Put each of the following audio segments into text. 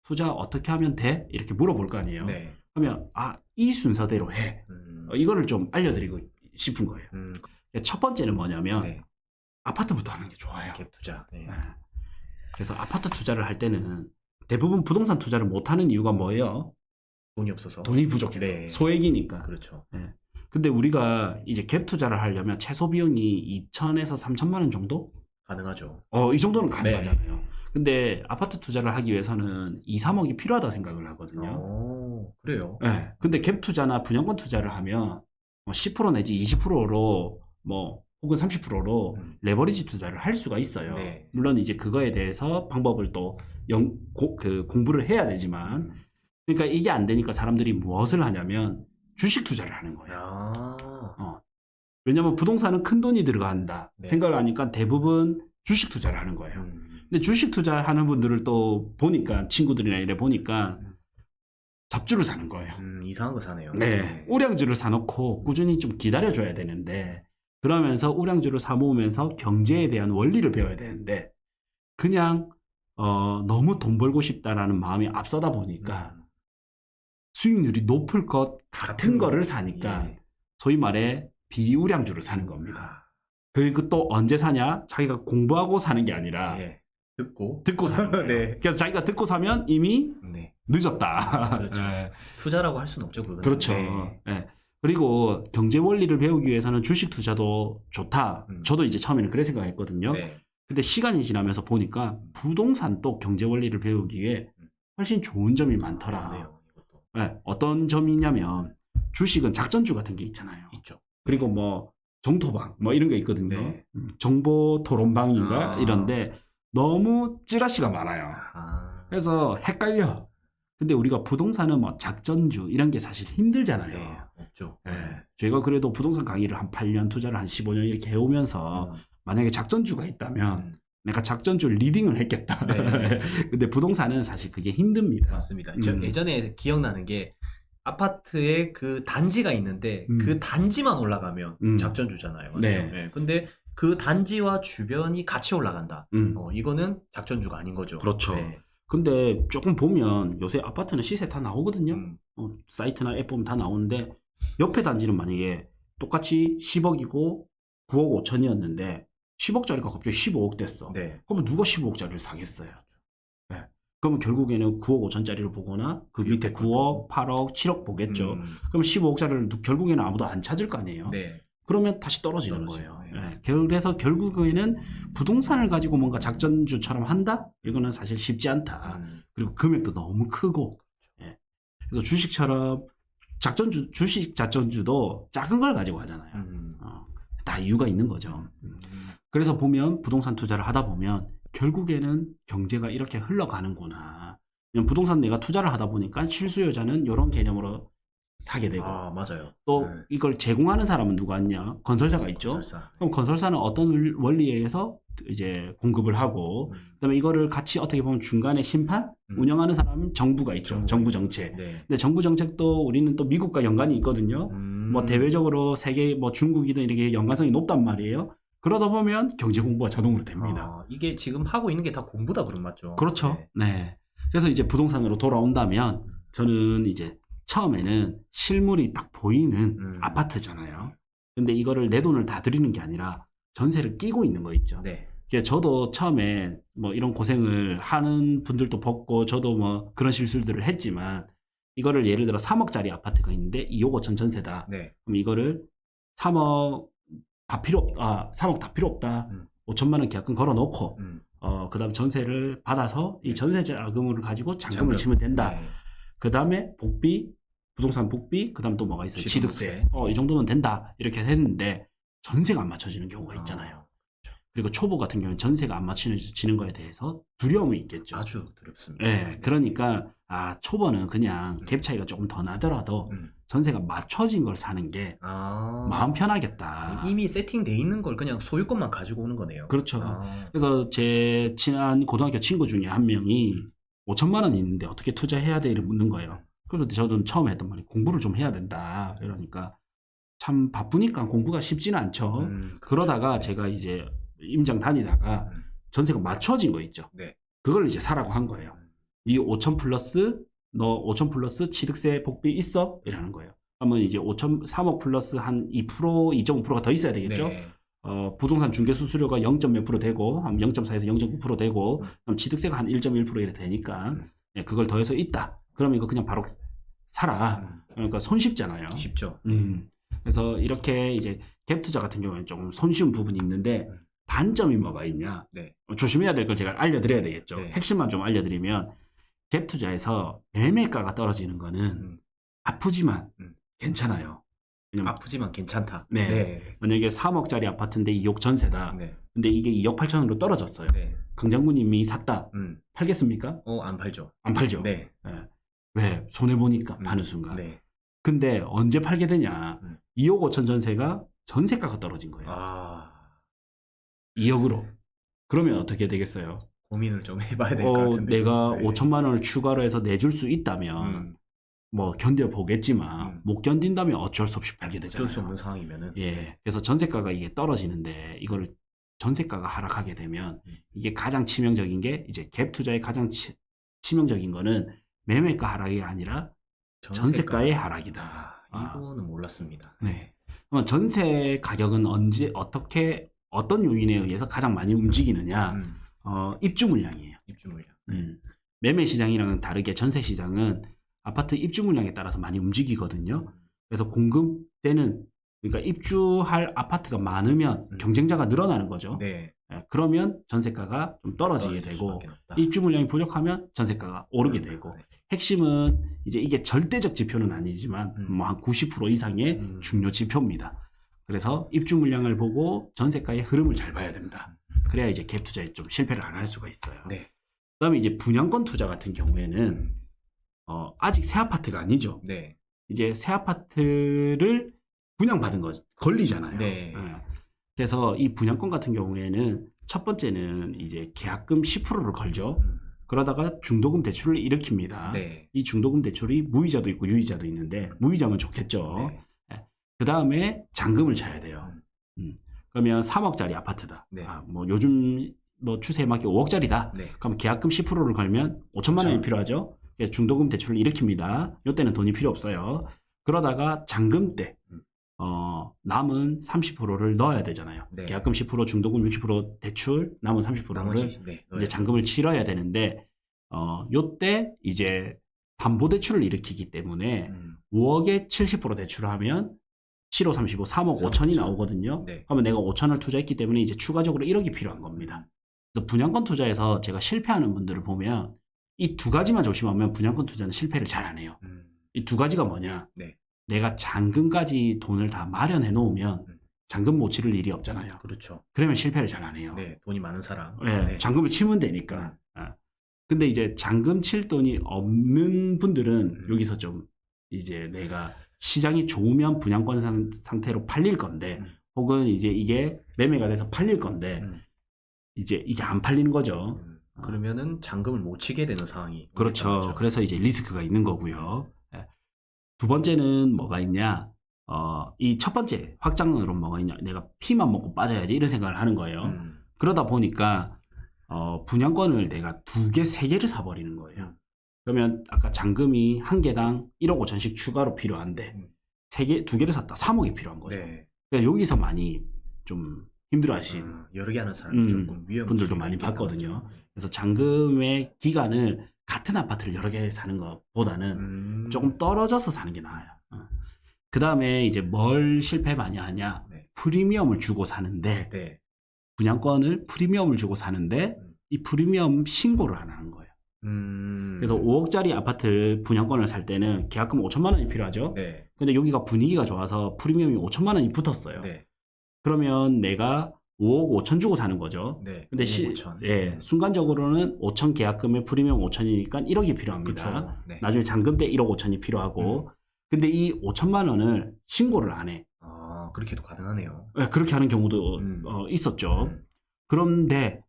투자 어떻게 하면 돼? 이렇게 물어볼 거 아니에요. 네. 하면 이 순서대로 해. 이거를 좀 알려드리고 싶은 거예요. 첫 번째는 뭐냐면 네. 아파트부터 하는 게 좋아요. 갭 투자. 네. 네. 그래서 아파트 투자를 할 때는 대부분 부동산 투자를 못하는 이유가 뭐예요? 돈이 없어서. 돈이 부족해서. 네. 소액이니까. 그렇죠. 네. 근데 우리가 이제 갭 투자를 하려면 최소 비용이 2천에서 3천만 원 정도? 가능하죠. 이 정도는 가능하잖아요. 네. 근데 아파트 투자를 하기 위해서는 2, 3억이 필요하다 생각을 하거든요. 그래요? 네. 근데 갭 투자나 분양권 투자를 하면 10% 내지 20%로 혹은 30%로 레버리지 투자를 할 수가 있어요. 네. 물론 이제 그거에 대해서 방법을 또 공부를 해야 되지만, 그러니까 이게 안 되니까 사람들이 무엇을 하냐면 주식 투자를 하는 거예요. 왜냐면 부동산은 큰 돈이 들어간다 네. 생각을 하니까 대부분 주식 투자를 하는 거예요. 근데 주식 투자하는 분들을 또 보니까, 친구들이나 이래 보니까 잡주를 사는 거예요. 이상한 거 사네요. 네. 우량주를 사놓고 꾸준히 좀 기다려줘야 되는데, 그러면서 우량주를 사모으면서 경제에 대한 원리를 배워야 되는데, 그냥 너무 돈 벌고 싶다라는 마음이 앞서다 보니까 수익률이 높을 것 같은 거를 사니까 예. 소위 말해 비우량주를 사는 겁니다. 그리고 또 언제 사냐? 자기가 공부하고 사는 게 아니라 예. 듣고 사는 거예요. 네. 그래서 자기가 듣고 사면 이미 네. 늦었다. 그렇죠. 네. 투자라고 할 수는 없죠. 그건. 그렇죠. 네. 네. 그리고 경제 원리를 배우기 위해서는 주식 투자도 좋다. 저도 이제 처음에는 그래 생각했거든요. 네. 근데 시간이 지나면서 보니까 부동산도 경제 원리를 배우기에 훨씬 좋은 점이 많더라. 좋네요, 이것도. 네. 어떤 점이냐면 주식은 작전주 같은 게 있잖아요. 있죠. 그리고 정토방 이런 게 있거든요. 네. 정보 토론방인가 이런데 너무 찌라시가 많아요. 그래서 헷갈려. 근데 우리가 부동산은 작전주 이런 게 사실 힘들잖아요. 네. 없죠. 네. 저희가 그래도 부동산 강의를 한 8년, 투자를 한 15년 이렇게 해오면서 만약에 작전주가 있다면 내가 작전주 리딩을 했겠다. 네. 근데 부동산은 사실 그게 힘듭니다. 맞습니다. 저 예전에 기억나는 게 아파트에 그 단지가 있는데 그 단지만 올라가면 작전주잖아요. 맞죠? 네. 네. 근데 그 단지와 주변이 같이 올라간다. 이거는 작전주가 아닌 거죠. 그렇죠. 네. 근데 조금 보면 요새 아파트는 시세 다 나오거든요. 사이트나 앱 보면 다 나오는데 옆에 단지는 만약에 똑같이 10억이고 9억 5천이었는데 10억짜리가 갑자기 15억 됐어. 네. 그러면 누가 15억짜리를 사겠어요? 네. 그러면 결국에는 9억 5천짜리를 보거나 그 밑에 9억, 8억, 7억 보겠죠. 그럼 15억짜리를 결국에는 아무도 안 찾을 거 아니에요. 네. 그러면 다시 떨어지는 떨어지죠. 거예요. 네. 네. 그래서 결국에는 부동산을 가지고 뭔가 작전주처럼 한다? 이거는 사실 쉽지 않다. 그리고 금액도 너무 크고. 네. 그래서 주식처럼 주식 작전주도 작은 걸 가지고 하잖아요. 다 이유가 있는 거죠. 그래서 보면 부동산 투자를 하다 보면 결국에는 경제가 이렇게 흘러가는구나. 부동산 내가 투자를 하다 보니까 실수요자는 이런 개념으로 사게 되고. 맞아요. 또 이걸 제공하는 사람은 누가 있냐? 건설사가 있죠. 건설사. 그럼 건설사는 어떤 원리에 의해서 이제 공급을 하고, 그다음에 이거를 같이 어떻게 보면 중간에 심판, 운영하는 사람은 정부가 있죠. 정부 정책. 네. 근데 정부 정책도 우리는 또 미국과 연관이 있거든요. 대외적으로 세계 중국이든 이렇게 연관성이 높단 말이에요. 그러다 보면 경제 공부가 자동으로 됩니다. 이게 지금 하고 있는 게 다 공부다 그런 맞죠? 그렇죠. 네. 그래서 이제 부동산으로 돌아온다면 저는 이제 처음에는 실물이 딱 보이는 아파트잖아요. 근데 이거를 내 돈을 다 들이는 게 아니라 전세를 끼고 있는 거 있죠. 네. 저도 처음에 이런 고생을 하는 분들도 봤고, 저도 그런 실수들을 했지만, 이거를 예를 들어 3억짜리 아파트가 있는데 2억 5천 전세다. 네. 그럼 이거를 3억 다 필요 없다. 3억 다 필요 없다. 5천만 원 계약금 걸어 놓고, 그 다음 전세를 받아서 이 전세 자금을 가지고 잔금을 치면 된다. 네. 그 다음에 복비, 부동산 복비, 그 다음 또 뭐가 있어요? 취득세. 이 정도면 된다. 이렇게 했는데 전세가 안 맞춰지는 경우가 있잖아요. 그리고 초보 같은 경우는 전세가 안 맞춰지는 거에 대해서 두려움이 있겠죠. 아주 두렵습니다. 네, 그러니까 초보는 그냥 갭 차이가 조금 더 나더라도 전세가 맞춰진 걸 사는 게 마음 편하겠다. 이미 세팅돼 있는 걸 그냥 소유권만 가지고 오는 거네요. 그렇죠. 그래서 제 친한 고등학교 친구 중에 한 명이 5천만 원 있는데 어떻게 투자해야 돼? 이렇게 묻는 거예요. 그런데 저도 처음에 했던 말이 공부를 좀 해야 된다. 이러니까 참 바쁘니까 공부가 쉽지는 않죠. 그러다가 제가 이제 임장 다니다가 전세가 맞춰진 거 있죠. 네. 그걸 이제 사라고 한 거예요. 이 5천 플러스 너 5천 플러스 취득세 복비 있어? 이라는 거예요. 그러면 이제 3억 플러스 한 2%, 2.5%가 더 있어야 되겠죠? 네. 부동산 중개 수수료가 0. 몇 프로 되고 한 0.4에서 0.9% 되고 그럼 취득세가 한 1.1% 이렇게 되니까 예, 그걸 더해서 있다. 그러면 이거 그냥 바로 사라. 그러니까 손쉽잖아요. 쉽죠. 그래서 이렇게 이제 갭 투자 같은 경우에는 조금 손쉬운 부분이 있는데 단점이 뭐가 있냐? 네. 조심해야 될 걸 제가 알려드려야 되겠죠. 네. 핵심만 좀 알려드리면 갭 투자에서 매매가가 떨어지는 거는 아프지만 괜찮아요. 왜냐면 아프지만 괜찮다. 네. 네. 만약에 3억짜리 아파트인데 2억 전세다. 네. 근데 이게 2억 8천으로 떨어졌어요. 네. 강장군님이 샀다. 팔겠습니까? 안 팔죠. 안 팔죠. 네. 예. 왜? 손해보니까 파는 순간. 네. 근데 언제 팔게 되냐? 2억 5천 전세가 전세가가 떨어진 거예요. 2억으로. 그러면 어떻게 되겠어요? 고민을 좀 해봐야 될 것 같은데. 내가 네. 5천만 원을 추가로 해서 내줄 수 있다면 뭐 견뎌보겠지만 못 견딘다면 어쩔 수 없이 팔게 되잖아요. 어쩔 수 없는 상황이면은. 예. 그래서 전세가가 이게 떨어지는데 이걸 전세가가 하락하게 되면 이게 가장 치명적인 게 이제 갭 투자의 가장 치명적인 거는 매매가 하락이 아니라 전세가의 하락이다. 이거는 몰랐습니다. 네. 그럼 전세 가격은 언제 어떻게 어떤 요인에 의해서 가장 많이 움직이느냐? 입주 물량이에요. 입주 물량. 매매 시장이랑은 다르게 전세 시장은 아파트 입주 물량에 따라서 많이 움직이거든요. 그래서 공급 때는 그러니까 입주할 아파트가 많으면 경쟁자가 늘어나는 거죠. 네. 그러면 전세가가 좀 떨어지게 되고 입주 물량이 부족하면 전세가가 오르게 되고 네. 핵심은 이제 이게 절대적 지표는 아니지만 뭐 한 90% 이상의 중요 지표입니다. 그래서 입주 물량을 보고 전세가의 흐름을 잘 봐야 됩니다. 그래야 이제 갭 투자에 좀 실패를 안 할 수가 있어요. 네. 그다음에 이제 분양권 투자 같은 경우에는 아직 새 아파트가 아니죠. 네. 이제 새 아파트를 분양받은 거 걸리잖아요. 네. 그래서 이 분양권 같은 경우에는 첫 번째는 이제 계약금 10%를 걸죠. 그러다가 중도금 대출을 일으킵니다. 네. 이 중도금 대출이 무이자도 있고 유이자도 있는데 무이자면 좋겠죠. 네. 그 다음에 잔금을 쳐야 돼요. 그러면 3억짜리 아파트다. 네. 뭐 요즘 뭐 추세에 맞게 5억짜리다. 네. 그럼 계약금 10%를 걸면 5천만 원이 필요하죠. 그래서 중도금 대출을 일으킵니다. 이때는 돈이 필요 없어요. 그러다가 잔금 때 남은 30%를 넣어야 되잖아요. 네. 계약금 10%, 중도금 60% 대출, 남은 30%를 이제 잔금을 치러야 되는데 요때 이제 담보 대출을 일으키기 때문에 5억에 70% 대출을 하면 7호 35, 3억 5천이 나오거든요. 네. 그러면 내가 5천을 투자했기 때문에 이제 추가적으로 1억이 필요한 겁니다. 그래서 분양권 투자에서 제가 실패하는 분들을 보면 이 두 가지만 조심하면 분양권 투자는 실패를 잘 안 해요. 이 두 가지가 뭐냐? 네. 내가 잔금까지 돈을 다 마련해 놓으면 잔금 못 치를 일이 없잖아요. 그렇죠. 그러면 실패를 잘 안 해요. 네. 돈이 많은 사람. 네, 네. 잔금을 치면 되니까. 근데 이제 잔금 칠 돈이 없는 분들은 여기서 좀 이제 내가 시장이 좋으면 분양권 상태로 팔릴 건데 혹은 이제 이게 매매가 돼서 팔릴 건데 이제 이게 안 팔리는 거죠. 그러면은 잔금을 못 치게 되는 상황이. 그렇죠. 그래서 이제 리스크가 있는 거고요. 두 번째는 뭐가 있냐? 이 첫 번째 확장으로 뭐가 있냐? 내가 피만 먹고 빠져야지 이런 생각을 하는 거예요. 그러다 보니까 분양권을 내가 2개, 3개를 사버리는 거예요. 그러면 아까 잔금이 한 개당 1억 5천씩 추가로 필요한데 2개를 샀다. 3억이 필요한 거죠. 네. 그러니까 여기서 많이 좀 힘들어하신 여러 개 하는 사람이 조금 위험 분들도 많이 봤거든요. 그래서 잔금의 기간을 같은 아파트를 여러 개 사는 것보다는 조금 떨어져서 사는 게 나아요. 그 다음에 이제 뭘 실패 많이 하냐? 네. 프리미엄을 주고 사는데 네. 분양권을 프리미엄을 주고 사는데 이 프리미엄 신고를 안 하는 거예요. 그래서 5억짜리 아파트 분양권을 살 때는 계약금 5천만 원이 필요하죠. 네. 근데 여기가 분위기가 좋아서 프리미엄이 5천만 원이 붙었어요. 네. 그러면 내가 5억 5천 주고 사는 거죠. 네. 근데 5천. 순간적으로는 5천 계약금에 프리미엄 5천이니까 1억이 필요합니다. 그렇죠. 네. 나중에 잔금 때 1억 5천이 필요하고 근데 이 5천만 원을 신고를 안 해. 그렇게도 가능하네요. 네, 그렇게 하는 경우도 있었죠. 그런데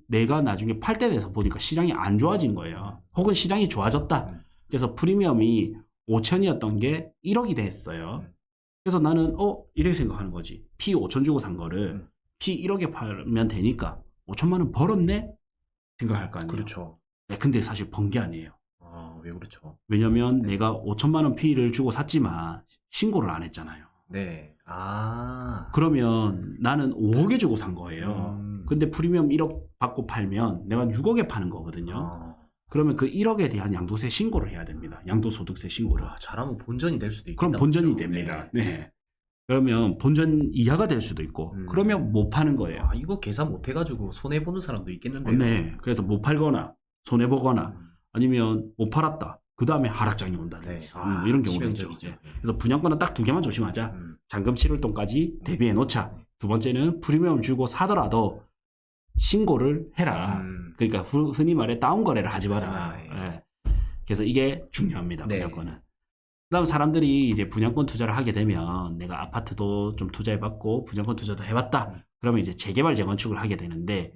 내가 나중에 팔 때 돼서 보니까 시장이 안 좋아진 거예요. 혹은 시장이 좋아졌다. 그래서 프리미엄이 5천이었던 게 1억이 됐어요. 그래서 나는 이렇게 생각하는 거지. 피 5천 주고 산 거를 피 1억에 팔면 되니까 5천만 원 벌었네? 생각할 거 아니에요. 그렇죠. 근데 사실 번 게 아니에요. 왜 그렇죠? 왜냐면 내가 5천만 원 피를 주고 샀지만 신고를 안 했잖아요. 네. 그러면 나는 5억에 주고 산 거예요. 근데 프리미엄 1억 받고 팔면 내가 6억에 파는 거거든요. 그러면 그 1억에 대한 양도세 신고를 해야 됩니다. 양도소득세 신고를. 잘하면 본전이 될 수도 있겠다. 그럼 본전이 됩니다. 네. 그러면 본전 이하가 될 수도 있고 그러면 못 파는 거예요. 이거 계산 못 해가지고 손해보는 사람도 있겠는데요. 네. 그래서 못 팔거나 손해보거나 아니면 못 팔았다. 그 다음에 하락장이 온다든지 이런 경우도 있죠. 네. 그래서 분양권은 딱 두 개만 조심하자. 잔금 치를 돈까지 대비해 놓자. 두 번째는 프리미엄 주고 사더라도 신고를 해라. 그러니까 흔히 말해 다운거래를 하지 마라. 네. 그래서 이게 중요합니다. 분양권은. 그다음 사람들이 이제 분양권 투자를 하게 되면 내가 아파트도 좀 투자해봤고 분양권 투자도 해봤다. 그러면 이제 재개발 재건축을 하게 되는데